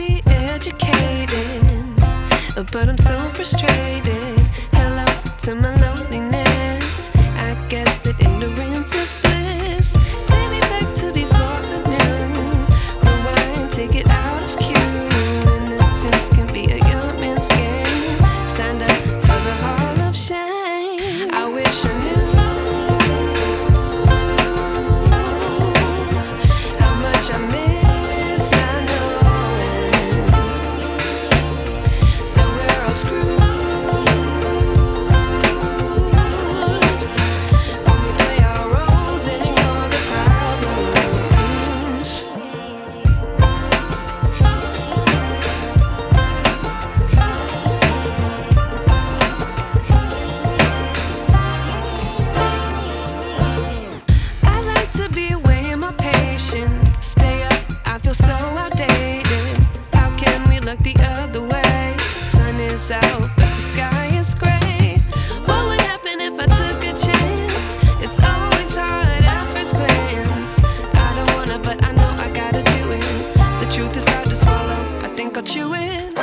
be educated, but I'm so frustrated. Hello to my loneliness. I guess that ignorance is bliss. Take me back to before I knew. Rewind, take it out of cue. Innocence can be a young man's game. Signed up for the hall of shame. I wish I knew how much I miss not knowing that we're all screwed. Stay up, I feel so outdated. How can we look the other way? Sun is out, but the sky is gray. What would happen if I took a chance? It's always hard at first glance. I don't wanna, but I know I gotta do it. The truth is hard to swallow, I think I'll chew it.